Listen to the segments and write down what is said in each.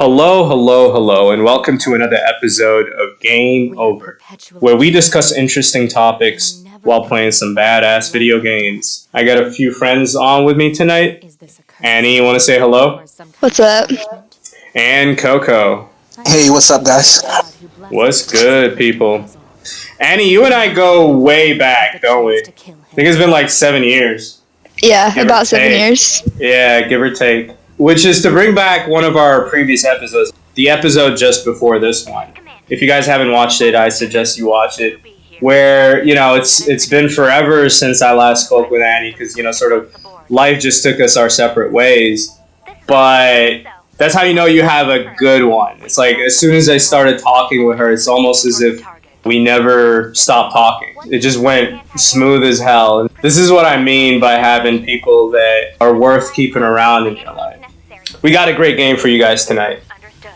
Hello, hello, hello, and welcome to another episode of Game Over, where we discuss interesting topics while playing some badass video games. I got a few friends on with me tonight. Annie, you want to say hello? What's up? And Coco. Hey, what's up, guys? What's good, people? Annie, you and I go way back, don't we? I think it's been like 7 years. Yeah, Give or about 7 take. years. Yeah, give or take. Which is to bring back one of our previous episodes, the episode just before this one. If you guys haven't watched it, I suggest you watch it. Where, it's been forever since I last spoke with Annie because, sort of life just took us our separate ways. But that's how you know you have a good one. It's like as soon as I started talking with her, it's almost as if we never stopped talking. It just went smooth as hell. And this is what I mean by having people that are worth keeping around in your life. We got a great game for you guys tonight.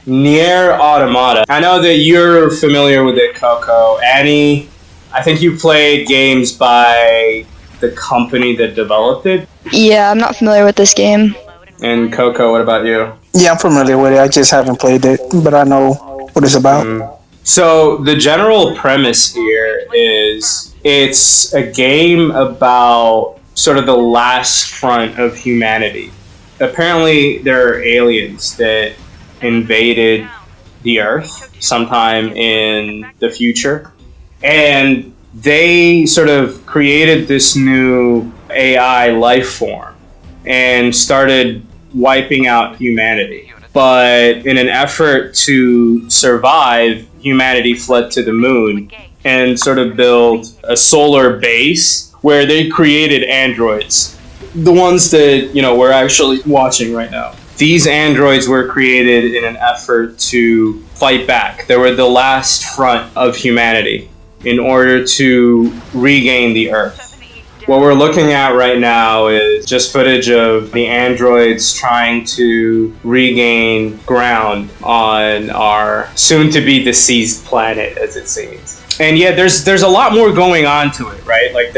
NieR Automata. I know that you're familiar with it, Coco. Annie, I think you played games by the company that developed it. Yeah, I'm not familiar with this game. And Coco, what about you? Yeah, I'm familiar with it. I just haven't played it, but I know what it's about. So the general premise here is it's a game about sort of the last front of humanity. Apparently there are aliens that invaded the Earth sometime in the future. And they sort of created this new AI life form and started wiping out humanity. But in an effort to survive, humanity fled to the moon and sort of built a solar base where they created androids. The ones that, we're actually watching right now. These androids were created in an effort to fight back. They were the last front of humanity in order to regain the Earth. What we're looking at right now is just footage of the androids trying to regain ground on our soon-to-be deceased planet, as it seems. And yet there's a lot more going on to it, right? Like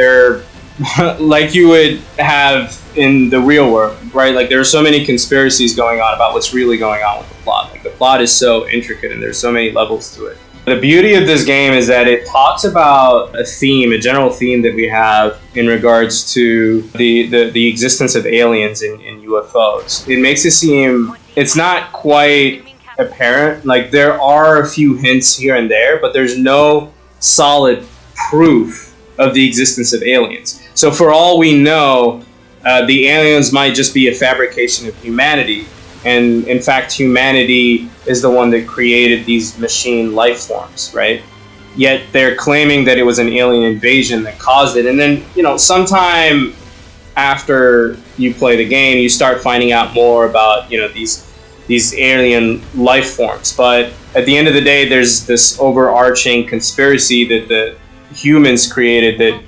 like you would have in the real world, right? Like there are so many conspiracies going on about what's really going on with the plot. Like the plot is so intricate and there's so many levels to it. The beauty of this game is that it talks about a theme, a general theme that we have in regards to the existence of aliens in UFOs. It makes it seem it's not quite apparent. Like there are a few hints here and there, but there's no solid proof of the existence of aliens. So for all we know, the aliens might just be a fabrication of humanity. And in fact, humanity is the one that created these machine life forms, right? Yet they're claiming that it was an alien invasion that caused it. And then, sometime after you play the game, you start finding out more about, these alien life forms. But at the end of the day, there's this overarching conspiracy that the humans created that,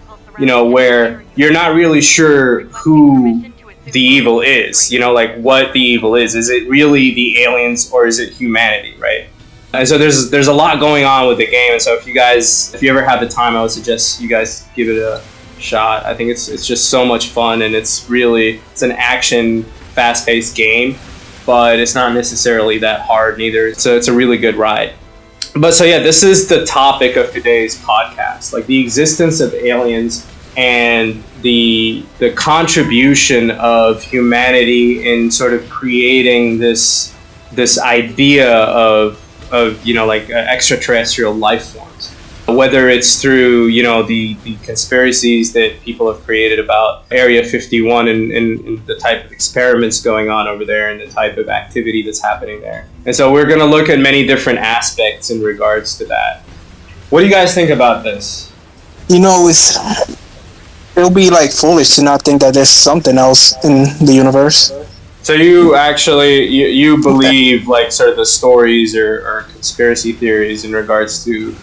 where you're not really sure who the evil is, like what the evil is. Is it really the aliens or is it humanity, right? And so there's a lot going on with the game. And so if you ever have the time, I would suggest you guys give it a shot. I think it's just so much fun, and it's an action, fast-paced game, but it's not necessarily that hard neither. So it's a really good ride. But so yeah, this is the topic of today's podcast, like the existence of aliens and the contribution of humanity in sort of creating this idea of extraterrestrial life forms. Whether it's through the conspiracies that people have created about Area 51 and the type of experiments going on over there and the type of activity that's happening there. And so we're going to look at many different aspects in regards to that. What do you guys think about this? It'll be like foolish to not think that there's something else in the universe. So you actually you believe like sort of the stories or conspiracy theories in regards to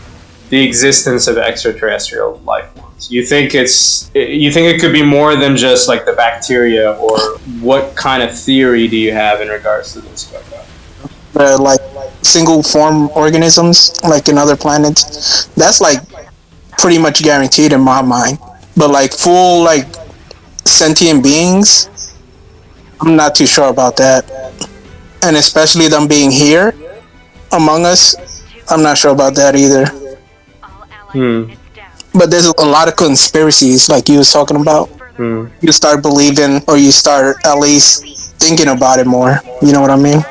the existence of extraterrestrial life forms. You think it could be more than just like the bacteria, or what kind of theory do you have in regards to this? Like single form organisms, like in other planets. That's like pretty much guaranteed in my mind. But like full sentient beings, I'm not too sure about that. and especially them being here among us, I'm not sure about that either. Hmm. But there's a lot of conspiracies, like you was talking about. Hmm. You start believing, or you start at least thinking about it more. You know what I mean?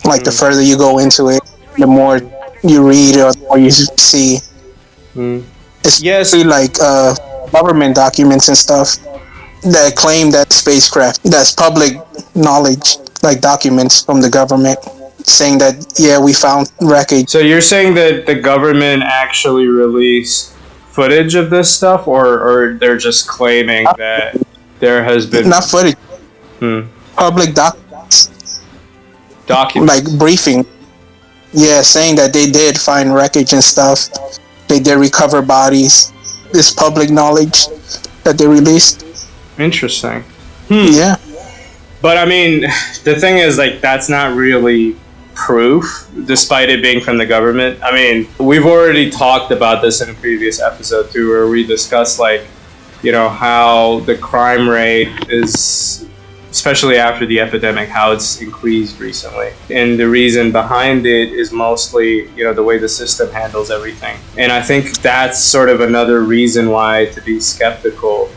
Like the further you go into it, the more you read or the more you see. Hmm. Especially Yes. like government documents and stuff that claim that spacecraft, that's public knowledge, like documents from the government saying that, yeah, we found wreckage. So you're saying that the government actually released footage of this stuff, or they're just claiming that there has been Not footage, hmm, public documents, like documents? briefing. Yeah, saying that they did find wreckage and stuff. They did recover bodies. This public knowledge that they released. Interesting. Yeah. But I mean, the thing is, like, that's not really proof, despite it being from the government. I mean, we've already talked about this in a previous episode too, where we discussed, like, you know, how the crime rate is, especially after the epidemic, how it's increased recently. And the reason behind it is mostly, you know, the way the system handles everything. And I think that's sort of another reason why to be skeptical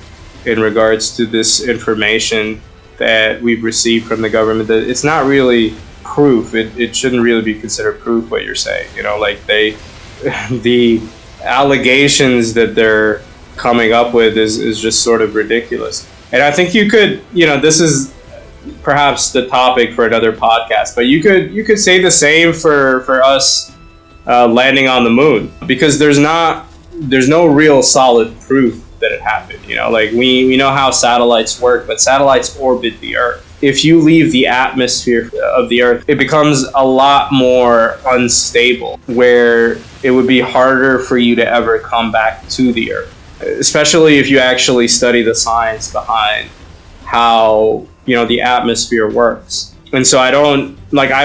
in regards to this information that we've received from the government, that it's not really proof. It shouldn't really be considered proof, what you're saying. You know, like the allegations that they're coming up with is just sort of ridiculous. And I think you could, you know, this is perhaps the topic for another podcast, but you could say the same for us landing on the moon, because there's no real solid proof that it happened. You know, like we know how satellites work, but satellites orbit the Earth. If you leave the atmosphere of the Earth, it becomes a lot more unstable, where it would be harder for you to ever come back to the Earth, especially if you actually study the science behind how, you know, the atmosphere works. And so I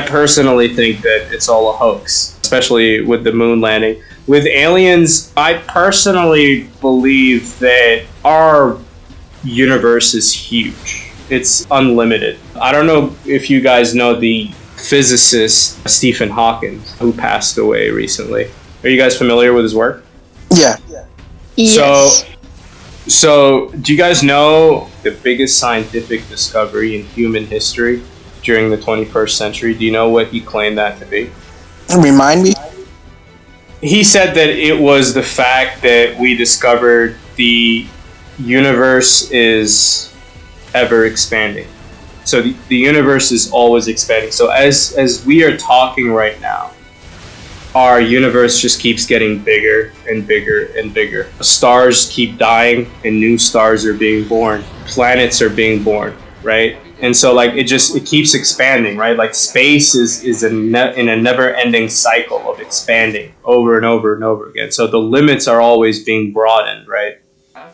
personally think that it's all a hoax, especially with the moon landing. With aliens, I personally believe that our universe is huge. It's unlimited. I don't know if you guys know the physicist Stephen Hawking, who passed away recently. Are you guys familiar with his work? Yeah. Yes. So do you guys know the biggest scientific discovery in human history during the 21st century? Do you know what he claimed that to be? Remind me. He said that it was the fact that we discovered the universe is ever expanding. So the universe is always expanding. So as we are talking right now, our universe just keeps getting bigger and bigger and bigger. Stars keep dying and new stars are being born. Planets are being born, right? And so like it keeps expanding, right? Like space is in a never-ending cycle of expanding over and over and over again. So the limits are always being broadened, right?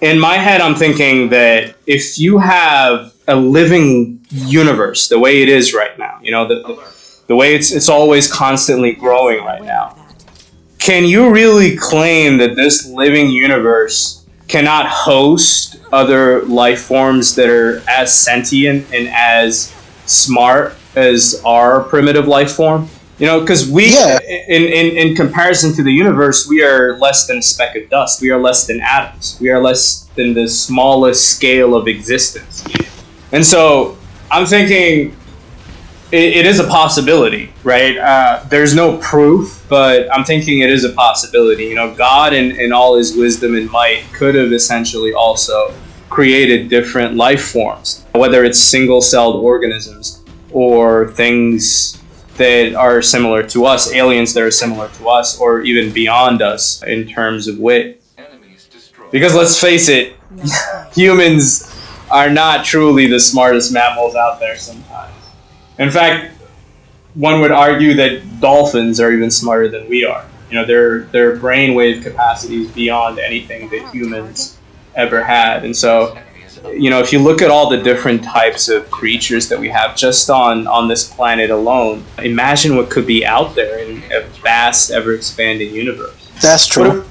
In my head, I'm thinking that if you have a living universe the way it is right now, you know, the way it's always constantly growing right now, can you really claim that this living universe cannot host other life forms that are as sentient and as smart as our primitive life form? You know, because Yeah. in comparison to the universe, we are less than a speck of dust. We are less than atoms. We are less than the smallest scale of existence. And so I'm thinking it is a possibility, right? There's no proof, but I'm thinking it is a possibility. You know, God in all his wisdom and might could have essentially also created different life forms, whether it's single-celled organisms or things that are similar to us, aliens that are similar to us, or even beyond us in terms of wit. Because let's face it, humans are not truly the smartest mammals out there sometimes. In fact, one would argue that dolphins are even smarter than we are. You know, their brainwave capacity is beyond anything that humans ever had. And so, you know, if you look at all the different types of creatures that we have just on this planet alone, imagine what could be out there in a vast, ever-expanding universe. That's true.